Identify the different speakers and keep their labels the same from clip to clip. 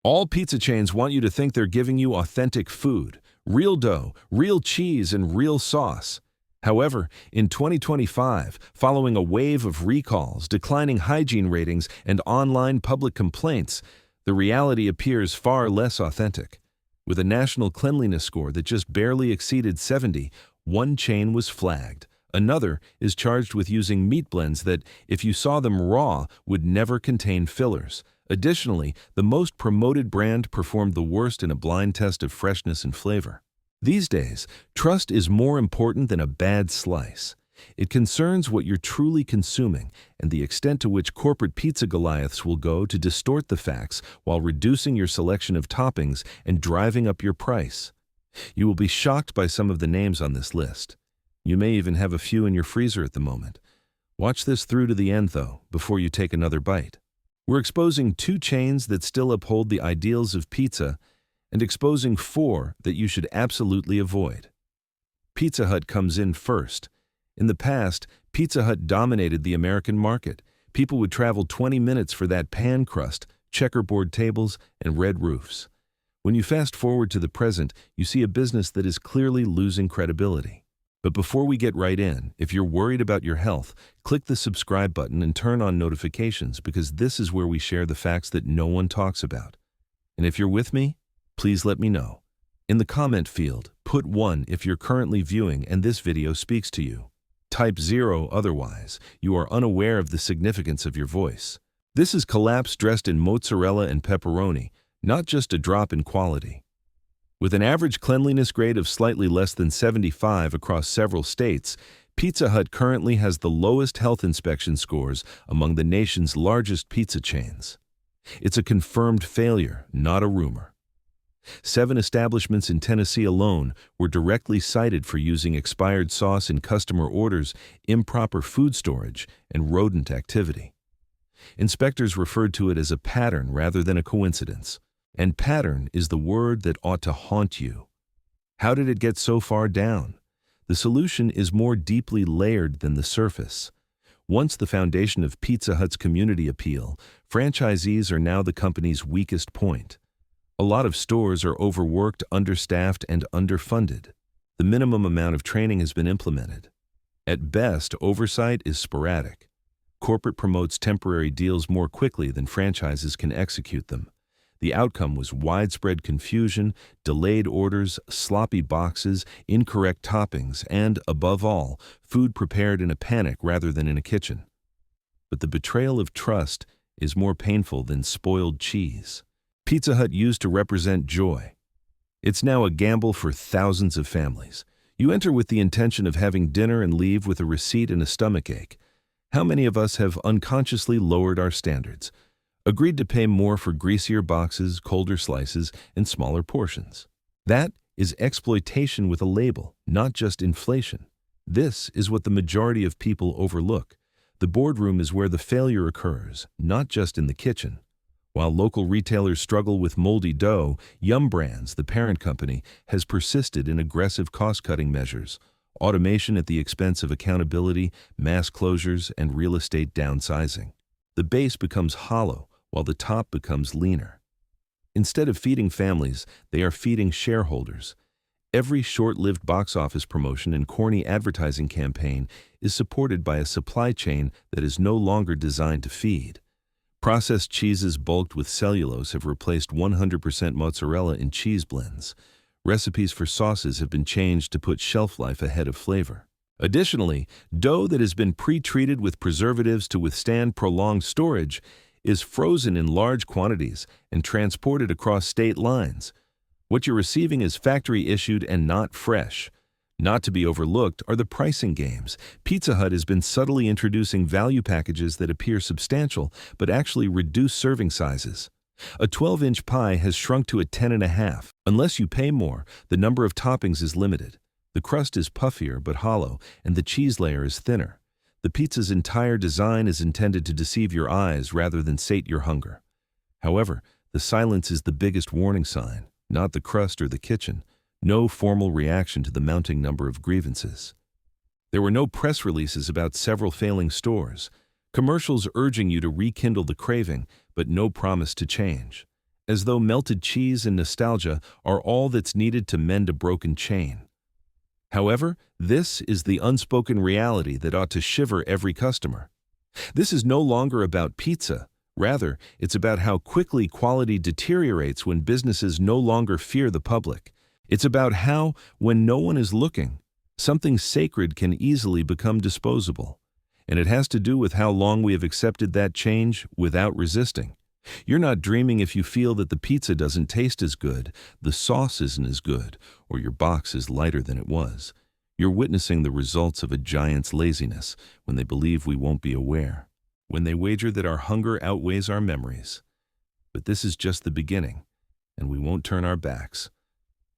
Speaker 1: All pizza chains want you to think they're giving you authentic food, real dough, real cheese, and real sauce. However, in 2025, following a wave of recalls, declining hygiene ratings, and online public complaints, the reality appears far less authentic. With a national cleanliness score that just barely exceeded 70, one chain was flagged. Another is charged with using meat blends that, if you saw them raw, would never contain fillers. Additionally, the most promoted brand performed the worst in a blind test of freshness and flavor. These days, trust is more important than a bad slice. It concerns what you're truly consuming and the extent to which corporate pizza Goliaths will go to distort the facts while reducing your selection of toppings and driving up your price. You will be shocked by some of the names on this list. You may even have a few in your freezer at the moment. Watch this through to the end, though, before you take another bite. We're exposing 2 chains that still uphold the ideals of pizza and exposing 4 that you should absolutely avoid. Pizza Hut comes in first. In the past, Pizza Hut dominated the American market. People would travel 20 minutes for that pan crust, checkerboard tables, and red roofs. When you fast forward to the present, you see a business that is clearly losing credibility. But before we get right in, if you're worried about your health, click the subscribe button and turn on notifications, because this is where we share the facts that no one talks about. And if you're with me, please let me know. In the comment field, put 1 if you're currently viewing and this video speaks to you. Type 0 otherwise, you are unaware of the significance of your voice. This is collapse dressed in mozzarella and pepperoni, not just a drop in quality. With an average cleanliness grade of slightly less than 75 across several states, Pizza Hut currently has the lowest health inspection scores among the nation's largest pizza chains. It's a confirmed failure, not a rumor. 7 establishments in Tennessee alone were directly cited for using expired sauce in customer orders, improper food storage, and rodent activity. Inspectors referred to it as a pattern rather than a coincidence. And pattern is the word that ought to haunt you. How did it get so far down? The solution is more deeply layered than the surface. Once the foundation of Pizza Hut's community appeal, franchisees are now the company's weakest point. A lot of stores are overworked, understaffed, and underfunded. The minimum amount of training has been implemented. At best, oversight is sporadic. Corporate promotes temporary deals more quickly than franchises can execute them. The outcome was widespread confusion, delayed orders, sloppy boxes, incorrect toppings, and, above all, food prepared in a panic rather than in a kitchen. But the betrayal of trust is more painful than spoiled cheese. Pizza Hut used to represent joy. It's now a gamble for thousands of families. You enter with the intention of having dinner and leave with a receipt and a stomachache. How many of us have unconsciously lowered our standards? Agreed to pay more for greasier boxes, colder slices, and smaller portions. That is exploitation with a label, not just inflation. This is what the majority of people overlook. The boardroom is where the failure occurs, not just in the kitchen. While local retailers struggle with moldy dough, Yum Brands, the parent company, has persisted in aggressive cost-cutting measures, automation at the expense of accountability, mass closures, and real estate downsizing. The base becomes hollow, while the top becomes leaner. Instead of feeding families, they are feeding shareholders. Every short-lived box office promotion and corny advertising campaign is supported by a supply chain that is no longer designed to feed. Processed cheeses bulked with cellulose have replaced 100% mozzarella in cheese blends. Recipes for sauces have been changed to put shelf life ahead of flavor. Additionally, dough that has been pre-treated with preservatives to withstand prolonged storage is frozen in large quantities and transported across state lines. What you're receiving is factory-issued and not fresh. Not to be overlooked are the pricing games. Pizza Hut has been subtly introducing value packages that appear substantial but actually reduce serving sizes. A 12-inch pie has shrunk to a 10.5. Unless you pay more, the number of toppings is limited. The crust is puffier but hollow, and the cheese layer is thinner. The pizza's entire design is intended to deceive your eyes rather than sate your hunger. However, the silence is the biggest warning sign, not the crust or the kitchen. No formal reaction to the mounting number of grievances. There were no press releases about several failing stores, commercials urging you to rekindle the craving, but no promise to change. as though melted cheese and nostalgia are all that's needed to mend a broken chain. However, this is the unspoken reality that ought to shiver every customer. This is no longer about pizza. Rather, it's about how quickly quality deteriorates when businesses no longer fear the public. It's about how, when no one is looking, something sacred can easily become disposable. And it has to do with how long we have accepted that change without resisting. You're not dreaming if you feel that the pizza doesn't taste as good, the sauce isn't as good, or your box is lighter than it was. You're witnessing the results of a giant's laziness when they believe we won't be aware, when they wager that our hunger outweighs our memories. But this is just the beginning, and we won't turn our backs.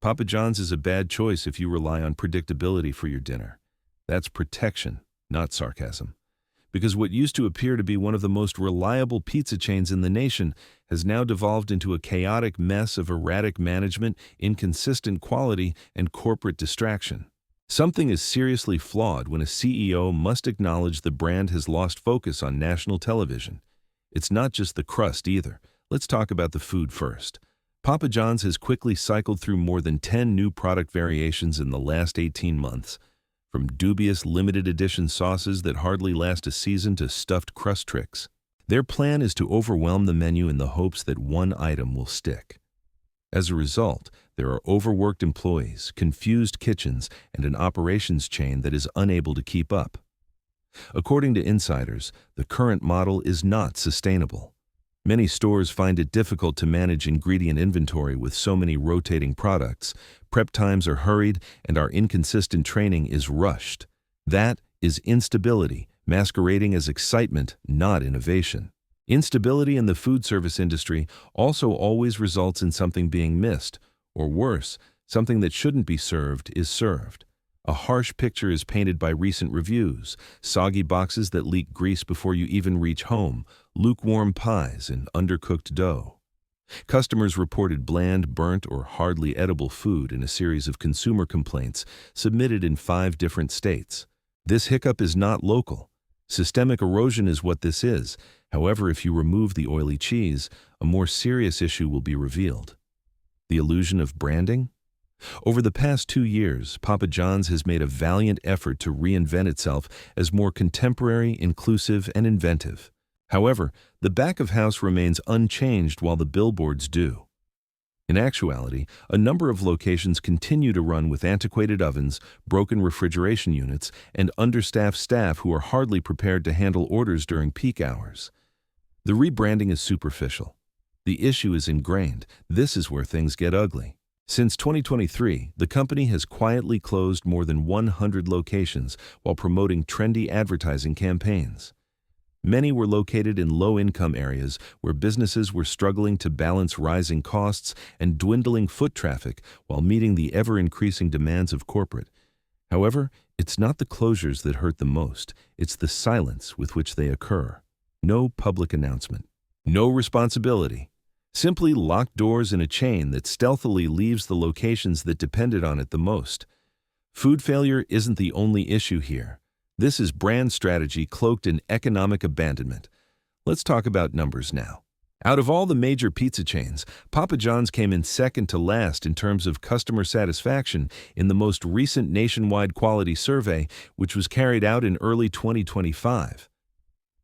Speaker 1: Papa John's is a bad choice if you rely on predictability for your dinner. That's protection, not sarcasm. Because what used to appear to be one of the most reliable pizza chains in the nation has now devolved into a chaotic mess of erratic management, inconsistent quality, and corporate distraction. Something is seriously flawed when a CEO must acknowledge the brand has lost focus on national television. It's not just the crust either. Let's talk about the food first. Papa John's has quickly cycled through more than 10 new product variations in the last 18 months. From dubious limited edition sauces that hardly last a season to stuffed crust tricks. Their plan is to overwhelm the menu in the hopes that one item will stick. As a result, there are overworked employees, confused kitchens, and an operations chain that is unable to keep up. According to insiders, the current model is not sustainable. Many stores find it difficult to manage ingredient inventory with so many rotating products, prep times are hurried, and our inconsistent training is rushed. That is instability, masquerading as excitement, not innovation. Instability in the food service industry also always results in something being missed, or worse, something that shouldn't be served is served. A harsh picture is painted by recent reviews: soggy boxes that leak grease before you even reach home, lukewarm pies, and undercooked dough. Customers reported bland, burnt, or hardly edible food in a series of consumer complaints submitted in 5 different states. This hiccup is not local. Systemic erosion is what this is. However, if you remove the oily cheese, a more serious issue will be revealed. The illusion of branding? Over the past 2 years, Papa John's has made a valiant effort to reinvent itself as more contemporary, inclusive, and inventive. However, the back of house remains unchanged while the billboards do. In actuality, a number of locations continue to run with antiquated ovens, broken refrigeration units, and understaffed staff who are hardly prepared to handle orders during peak hours. The rebranding is superficial. The issue is ingrained. This is where things get ugly. Since 2023, the company has quietly closed more than 100 locations while promoting trendy advertising campaigns. Many were located in low-income areas where businesses were struggling to balance rising costs and dwindling foot traffic while meeting the ever-increasing demands of corporate. However, it's not the closures that hurt the most, it's the silence with which they occur. No public announcement. No responsibility. Simply locked doors in a chain that stealthily leaves the locations that depended on it the most. Food failure isn't the only issue here. This is brand strategy cloaked in economic abandonment. Let's talk about numbers now. Out of all the major pizza chains, Papa John's came in second to last in terms of customer satisfaction in the most recent nationwide quality survey, which was carried out in early 2025.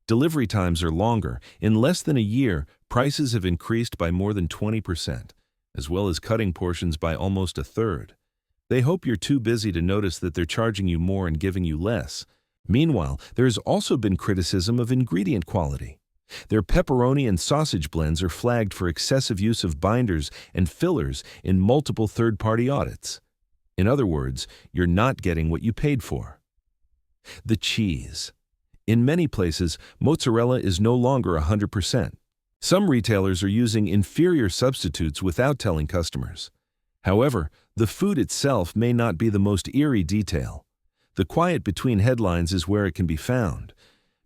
Speaker 1: Delivery times are longer. In less than a year, prices have increased by more than 20%, as well as cutting portions by almost a third. They hope you're too busy to notice that they're charging you more and giving you less. Meanwhile, there has also been criticism of ingredient quality. Their pepperoni and sausage blends are flagged for excessive use of binders and fillers in multiple third-party audits. In other words, you're not getting what you paid for. The cheese. In many places, mozzarella is no longer 100%. Some retailers are using inferior substitutes without telling customers. However, the food itself may not be the most eerie detail. The quiet between headlines is where it can be found.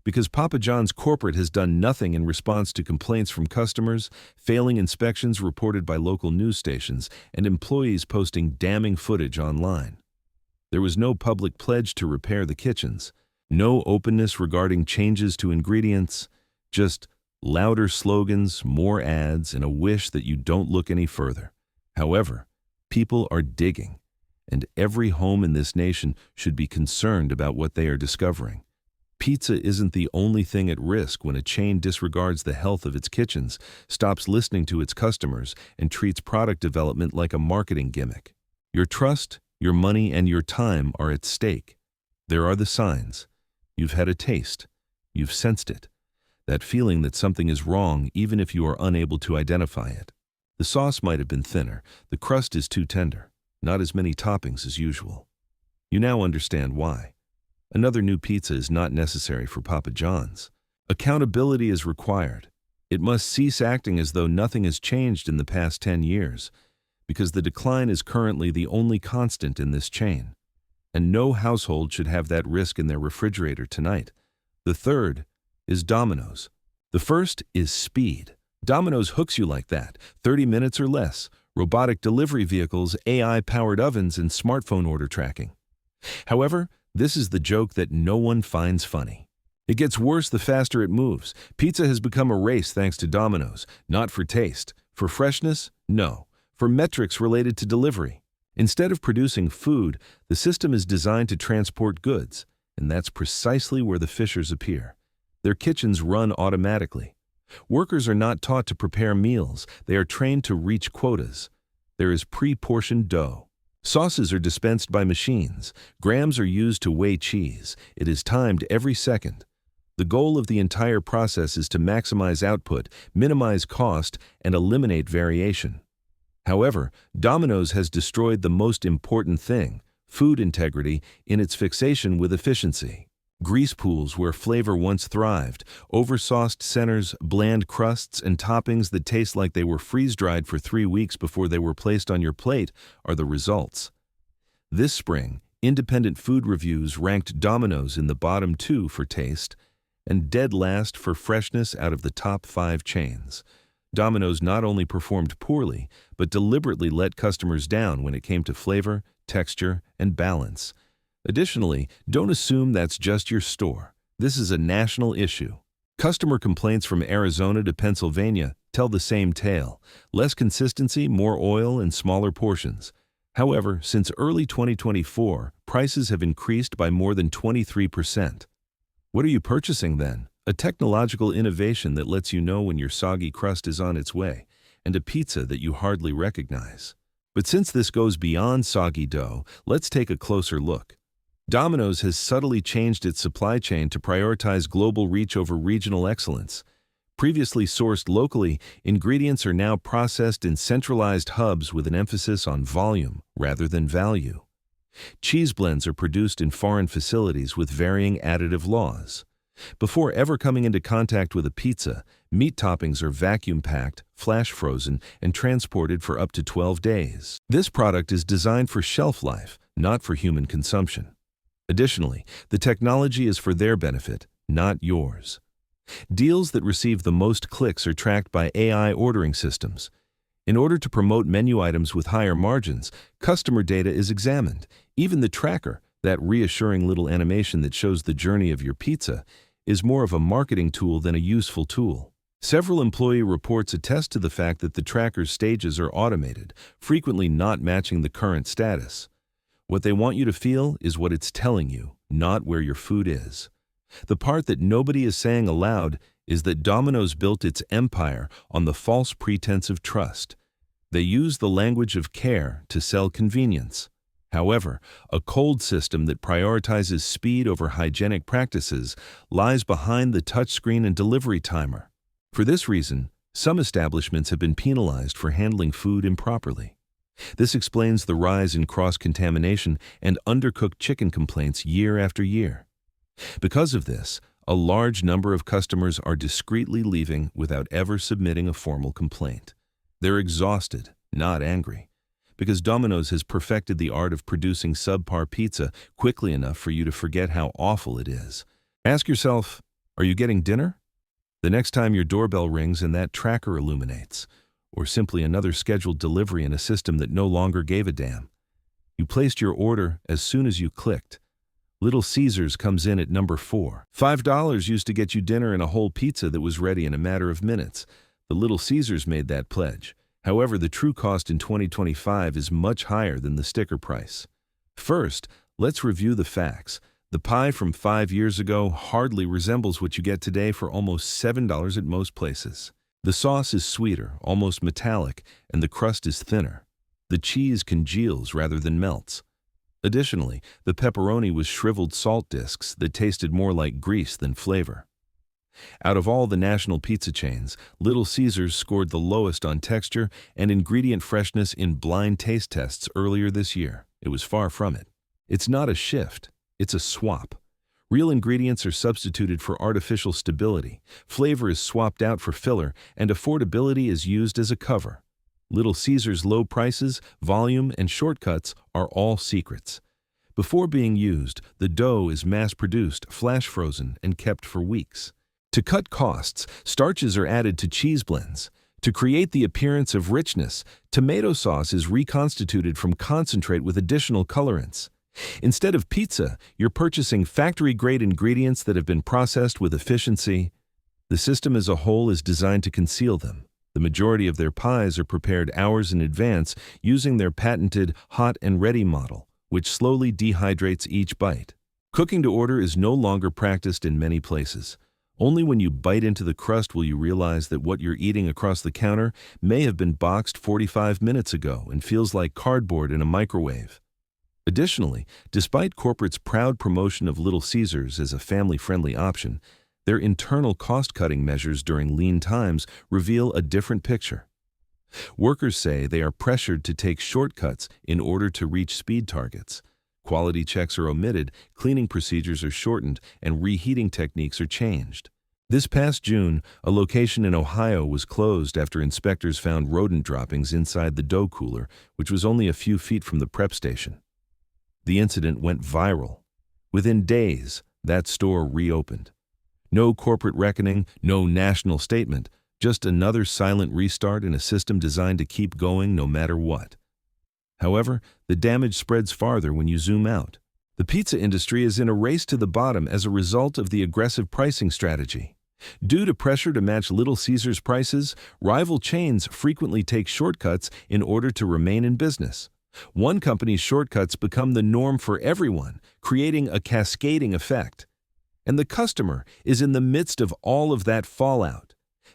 Speaker 1: Because Papa John's corporate has done nothing in response to complaints from customers, failing inspections reported by local news stations, and employees posting damning footage online. There was no public pledge to repair the kitchens, no openness regarding changes to ingredients, just Louder slogans, more ads, and a wish that you don't look any further. However, people are digging, and every home in this nation should be concerned about what they are discovering. Pizza isn't the only thing at risk when a chain disregards the health of its kitchens, stops listening to its customers, and treats product development like a marketing gimmick. Your trust, your money, and your time are at stake. There are the signs. You've had a taste. You've sensed it. That feeling that something is wrong even if you are unable to identify it. The sauce might have been thinner. The crust is too tender. Not as many toppings as usual. You now understand why. Another new pizza is not necessary for Papa John's. Accountability is required. It must cease acting as though nothing has changed in the past 10 years, because the decline is currently the only constant in this chain. And no household should have that risk in their refrigerator tonight. The third is Domino's. The first is speed. Domino's hooks you like that, 30 minutes or less, robotic delivery vehicles, AI-powered ovens, and smartphone order tracking. However, this is the joke that no one finds funny. It gets worse the faster it moves. Pizza has become a race thanks to Domino's, not for taste. For freshness? No. For metrics related to delivery. Instead of producing food, the system is designed to transport goods, and that's precisely where the fissures appear. Their kitchens run automatically. Workers are not taught to prepare meals. They are trained to reach quotas. There is pre-portioned dough. Sauces are dispensed by machines. Grams are used to weigh cheese. It is timed every second. The goal of the entire process is to maximize output, minimize cost, and eliminate variation. However, Domino's has destroyed the most important thing, food integrity, in its fixation with efficiency. Grease pools where flavor once thrived, oversauced centers, bland crusts, and toppings that taste like they were freeze-dried for 3 weeks before they were placed on your plate are the results. This spring, independent food reviews ranked Domino's in the bottom 2 for taste and dead last for freshness out of the top 5 chains. Domino's not only performed poorly, but deliberately let customers down when it came to flavor, texture, and balance. Additionally, don't assume that's just your store. This is a national issue. Customer complaints from Arizona to Pennsylvania tell the same tale. Less consistency, more oil, and smaller portions. However, since early 2024, prices have increased by more than 23%. What are you purchasing then? A technological innovation that lets you know when your soggy crust is on its way, and a pizza that you hardly recognize. But since this goes beyond soggy dough, let's take a closer look. Domino's has subtly changed its supply chain to prioritize global reach over regional excellence. Previously sourced locally, ingredients are now processed in centralized hubs with an emphasis on volume rather than value. Cheese blends are produced in foreign facilities with varying additive laws. Before ever coming into contact with a pizza, meat toppings are vacuum-packed, flash-frozen, and transported for up to 12 days. This product is designed for shelf life, not for human consumption. Additionally, the technology is for their benefit, not yours. Deals that receive the most clicks are tracked by AI ordering systems. In order to promote menu items with higher margins, customer data is examined. Even the tracker, that reassuring little animation that shows the journey of your pizza, is more of a marketing tool than a useful tool. Several employee reports attest to the fact that the tracker's stages are automated, frequently not matching the current status. What they want you to feel is what it's telling you, not where your food is. The part that nobody is saying aloud is that Domino's built its empire on the false pretense of trust. They use the language of care to sell convenience. However, a cold system that prioritizes speed over hygienic practices lies behind the touchscreen and delivery timer. For this reason, some establishments have been penalized for handling food improperly. This explains the rise in cross-contamination and undercooked chicken complaints year after year. Because of this, a large number of customers are discreetly leaving without ever submitting a formal complaint. They're exhausted, not angry, because Domino's has perfected the art of producing subpar pizza quickly enough for you to forget how awful it is. Ask yourself, are you getting dinner? The next time your doorbell rings and that tracker illuminates, or simply another scheduled delivery in a system that no longer gave a damn. You placed your order as soon as you clicked. Little Caesars comes in at number 4. $5 used to get you dinner and a whole pizza that was ready in a matter of minutes. The Little Caesars made that pledge. However, the true cost in 2025 is much higher than the sticker price. First, let's review the facts. The pie from 5 years ago hardly resembles what you get today for almost $7 at most places. The sauce is sweeter, almost metallic, and the crust is thinner. The cheese congeals rather than melts. Additionally, the pepperoni was shriveled salt discs that tasted more like grease than flavor. Out of all the national pizza chains, Little Caesars scored the lowest on texture and ingredient freshness in blind taste tests earlier this year. It was far from it. It's not a shift, it's a swap. Real ingredients are substituted for artificial stability, flavor is swapped out for filler, and affordability is used as a cover. Little Caesars' low prices, volume, and shortcuts are all secrets. Before being used, the dough is mass-produced, flash-frozen, and kept for weeks. To cut costs, starches are added to cheese blends. To create the appearance of richness, tomato sauce is reconstituted from concentrate with additional colorants. Instead of pizza, you're purchasing factory-grade ingredients that have been processed with efficiency. The system as a whole is designed to conceal them. The majority of their pies are prepared hours in advance using their patented hot and ready model, which slowly dehydrates each bite. Cooking to order is no longer practiced in many places. Only when you bite into the crust will you realize that what you're eating across the counter may have been boxed 45 minutes ago and feels like cardboard in a microwave. Additionally, despite corporate's proud promotion of Little Caesars as a family-friendly option, their internal cost-cutting measures during lean times reveal a different picture. Workers say they are pressured to take shortcuts in order to reach speed targets. Quality checks are omitted, cleaning procedures are shortened, and reheating techniques are changed. This past June, a location in Ohio was closed after inspectors found rodent droppings inside the dough cooler, which was only a few feet from the prep station. The incident went viral. Within days, that store reopened. No corporate reckoning, no national statement, just another silent restart in a system designed to keep going no matter what. However, the damage spreads farther when you zoom out. The pizza industry is in a race to the bottom as a result of the aggressive pricing strategy. Due to pressure to match Little Caesars' prices, rival chains frequently take shortcuts in order to remain in business. One company's shortcuts become the norm for everyone, creating a cascading effect. And the customer is in the midst of all of that fallout,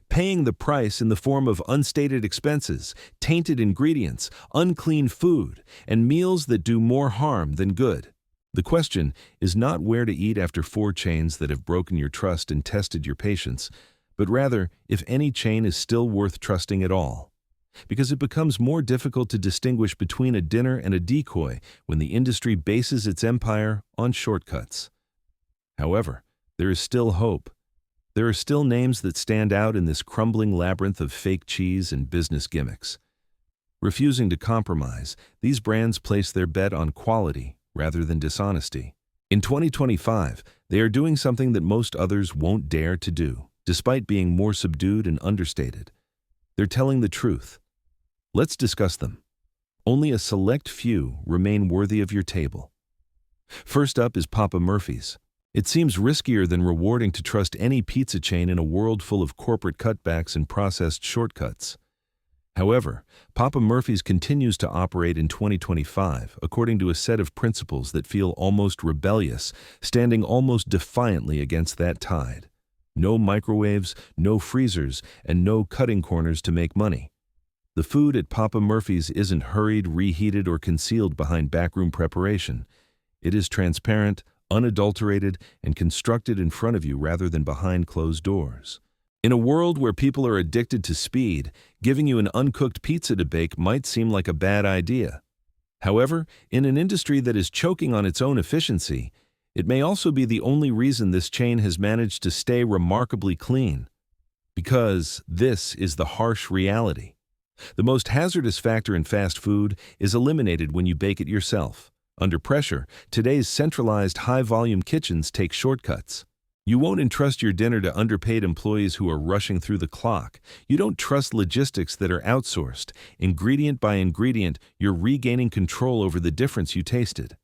Speaker 1: paying the price in the form of unstated expenses, tainted ingredients, unclean food, and meals that do more harm than good. The question is not where to eat after 4 chains that have broken your trust and tested your patience, but rather if any chain is still worth trusting at all. Because it becomes more difficult to distinguish between a dinner and a decoy when the industry bases its empire on shortcuts. However, there is still hope. There are still names that stand out in this crumbling labyrinth of fake cheese and business gimmicks. Refusing to compromise, these brands place their bet on quality rather than dishonesty. In 2025, they are doing something that most others won't dare to do, despite being more subdued and understated. They're telling the truth. Let's discuss them. Only a select few remain worthy of your table. First up is Papa Murphy's. It seems riskier than rewarding to trust any pizza chain in a world full of corporate cutbacks and processed shortcuts. However, Papa Murphy's continues to operate in 2025 according to a set of principles that feel almost rebellious, standing almost defiantly against that tide. No microwaves, no freezers, and no cutting corners to make money. The food at Papa Murphy's isn't hurried, reheated, or concealed behind backroom preparation. It is transparent, unadulterated, and constructed in front of you rather than behind closed doors. In a world where people are addicted to speed, giving you an uncooked pizza to bake might seem like a bad idea. However, in an industry that is choking on its own efficiency, it may also be the only reason this chain has managed to stay remarkably clean. Because this is the harsh reality. The most hazardous factor in fast food is eliminated when you bake it yourself. Under pressure, today's centralized high-volume kitchens take shortcuts. You won't entrust your dinner to underpaid employees who are rushing through the clock. You don't trust logistics that are outsourced. Ingredient by ingredient, you're regaining control over the difference you tasted.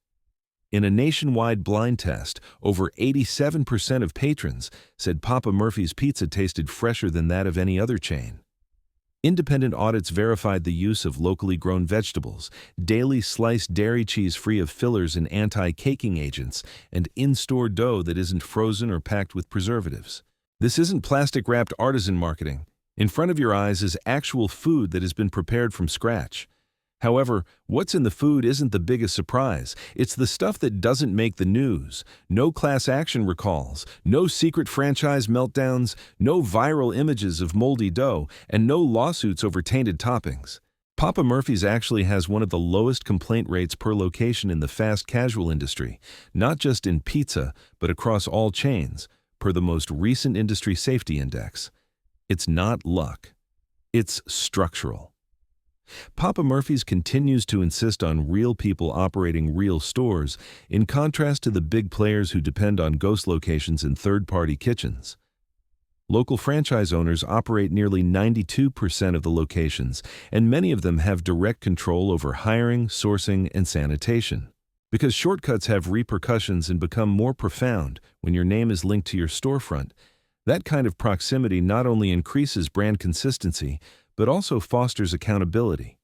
Speaker 1: In a nationwide blind test, over 87% of patrons said Papa Murphy's pizza tasted fresher than that of any other chain. Independent audits verified the use of locally grown vegetables, daily sliced dairy cheese free of fillers and anti-caking agents, and in-store dough that isn't frozen or packed with preservatives. This isn't plastic-wrapped artisan marketing. In front of your eyes is actual food that has been prepared from scratch. However, what's in the food isn't the biggest surprise. It's the stuff that doesn't make the news. No class action recalls, no secret franchise meltdowns, no viral images of moldy dough, and no lawsuits over tainted toppings. Papa Murphy's actually has one of the lowest complaint rates per location in the fast casual industry, not just in pizza, but across all chains, per the most recent industry safety index. It's not luck. It's structural. Papa Murphy's continues to insist on real people operating real stores, in contrast to the big players who depend on ghost locations and third-party kitchens. Local franchise owners operate nearly 92% of the locations, and many of them have direct control over hiring, sourcing, and sanitation. Because shortcuts have repercussions and become more profound when your name is linked to your storefront, that kind of proximity not only increases brand consistency, but also fosters accountability.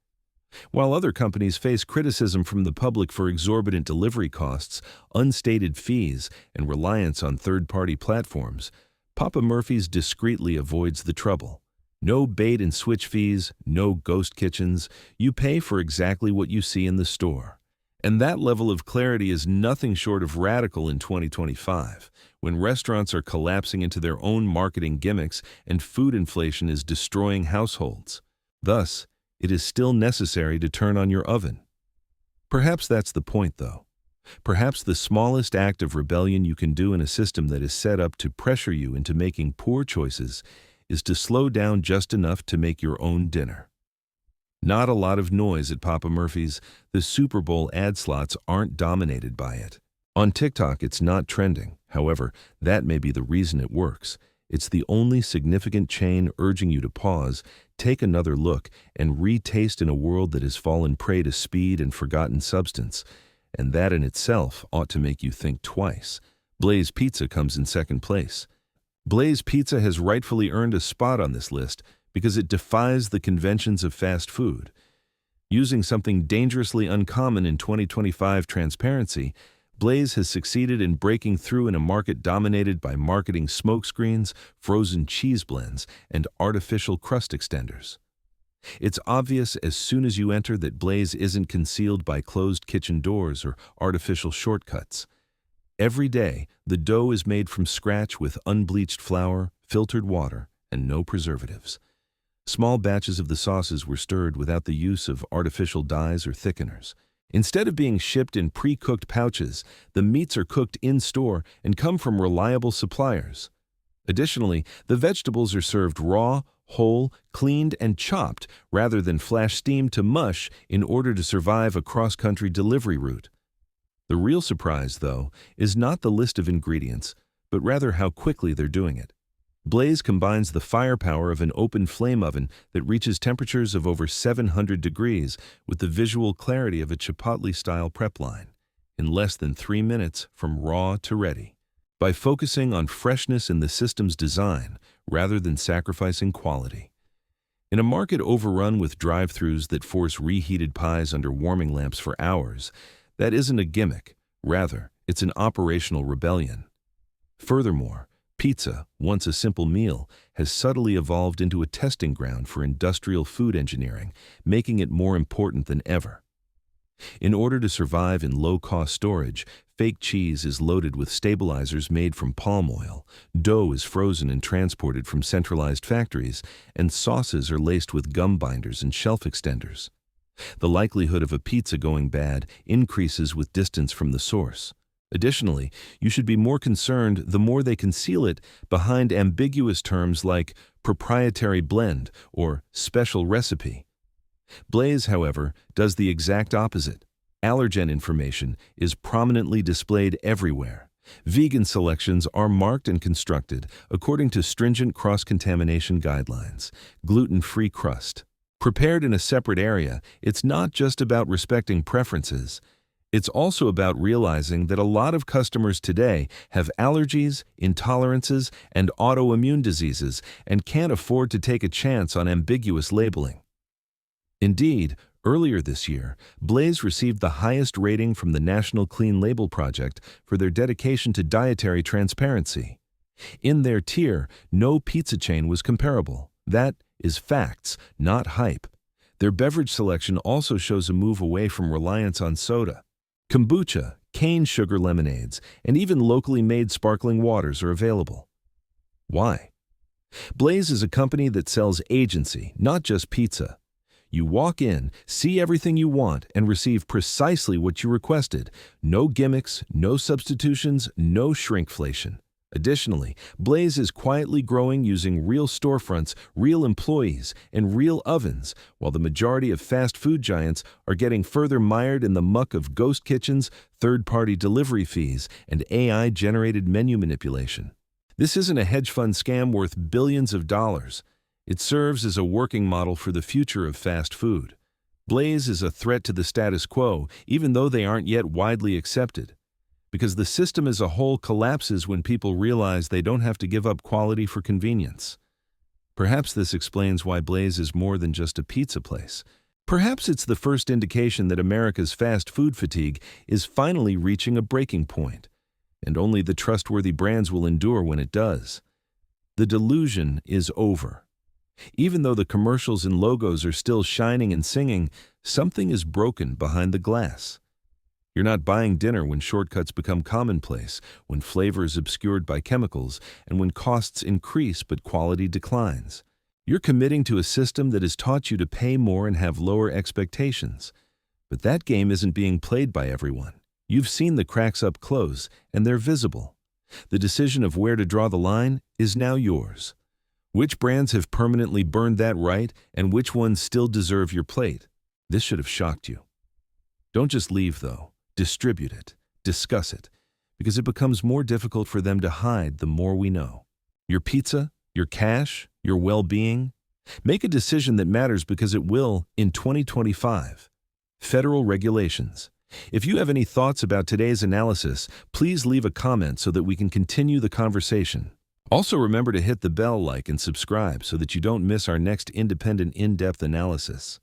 Speaker 1: While other companies face criticism from the public for exorbitant delivery costs, unstated fees, and reliance on third-party platforms, Papa Murphy's discreetly avoids the trouble. No bait-and-switch fees, no ghost kitchens. You pay for exactly what you see in the store. And that level of clarity is nothing short of radical in 2025, when restaurants are collapsing into their own marketing gimmicks and food inflation is destroying households. Thus, it is still necessary to turn on your oven. Perhaps that's the point, though. Perhaps the smallest act of rebellion you can do in a system that is set up to pressure you into making poor choices is to slow down just enough to make your own dinner. Not a lot of noise at Papa Murphy's. The Super Bowl ad slots aren't dominated by it. On TikTok, it's not trending. However, that may be the reason it works. It's the only significant chain urging you to pause, take another look, and retaste in a world that has fallen prey to speed and forgotten substance. And that in itself ought to make you think twice. Blaze Pizza comes in second place. Blaze Pizza has rightfully earned a spot on this list because it defies the conventions of fast food. Using something dangerously uncommon in 2025 transparency, Blaze has succeeded in breaking through in a market dominated by marketing smokescreens, frozen cheese blends, and artificial crust extenders. It's obvious as soon as you enter that Blaze isn't concealed by closed kitchen doors or artificial shortcuts. Every day, the dough is made from scratch with unbleached flour, filtered water, and no preservatives. Small batches of the sauces were stirred without the use of artificial dyes or thickeners. Instead of being shipped in pre-cooked pouches, the meats are cooked in-store and come from reliable suppliers. Additionally, the vegetables are served raw, whole, cleaned, and chopped rather than flash-steamed to mush in order to survive a cross-country delivery route. The real surprise, though, is not the list of ingredients, but rather how quickly they're doing it. Blaze combines the firepower of an open flame oven that reaches temperatures of over 700 degrees with the visual clarity of a Chipotle-style prep line, in less than 3 minutes from raw to ready. By focusing on freshness in the system's design rather than sacrificing quality. In a market overrun with drive-thrus that force reheated pies under warming lamps for hours, that isn't a gimmick. Rather, it's an operational rebellion. Furthermore, pizza, once a simple meal, has subtly evolved into a testing ground for industrial food engineering, making it more important than ever. In order to survive in low-cost storage, fake cheese is loaded with stabilizers made from palm oil, dough is frozen and transported from centralized factories, and sauces are laced with gum binders and shelf extenders. The likelihood of a pizza going bad increases with distance from the source. Additionally, you should be more concerned the more they conceal it behind ambiguous terms like proprietary blend or special recipe. Blaze, however, does the exact opposite. Allergen information is prominently displayed everywhere. Vegan selections are marked and constructed according to stringent cross-contamination guidelines. Gluten-free crust. Prepared in a separate area, it's not just about respecting preferences. It's also about realizing that a lot of customers today have allergies, intolerances, and autoimmune diseases and can't afford to take a chance on ambiguous labeling. Indeed, earlier this year, Blaze received the highest rating from the National Clean Label Project for their dedication to dietary transparency. In their tier, no pizza chain was comparable. That is facts, not hype. Their beverage selection also shows a move away from reliance on soda. Kombucha, cane sugar lemonades, and even locally made sparkling waters are available. Why? Blaze is a company that sells agency, not just pizza. You walk in, see everything you want, and receive precisely what you requested. No gimmicks, no substitutions, no shrinkflation. Additionally, Blaze is quietly growing using real storefronts, real employees, and real ovens, while the majority of fast food giants are getting further mired in the muck of ghost kitchens, third-party delivery fees, and AI-generated menu manipulation. This isn't a hedge fund scam worth billions of dollars. It serves as a working model for the future of fast food. Blaze is a threat to the status quo, even though they aren't yet widely accepted. Because the system as a whole collapses when people realize they don't have to give up quality for convenience. Perhaps this explains why Blaze is more than just a pizza place. Perhaps it's the first indication that America's fast food fatigue is finally reaching a breaking point, and only the trustworthy brands will endure when it does. The delusion is over. Even though the commercials and logos are still shining and singing, something is broken behind the glass. You're not buying dinner when shortcuts become commonplace, when flavor is obscured by chemicals, and when costs increase but quality declines. You're committing to a system that has taught you to pay more and have lower expectations. But that game isn't being played by everyone. You've seen the cracks up close, and they're visible. The decision of where to draw the line is now yours. Which brands have permanently burned that right, and which ones still deserve your plate? This should have shocked you. Don't just leave, though. Distribute it, discuss it, because it becomes more difficult for them to hide the more we know. Your pizza, your cash, your well-being. Make a decision that matters because it will in 2025. Federal regulations. If you have any thoughts about today's analysis, please leave a comment so that we can continue the conversation. Also remember to hit the bell, like, and subscribe so that you don't miss our next independent in-depth analysis.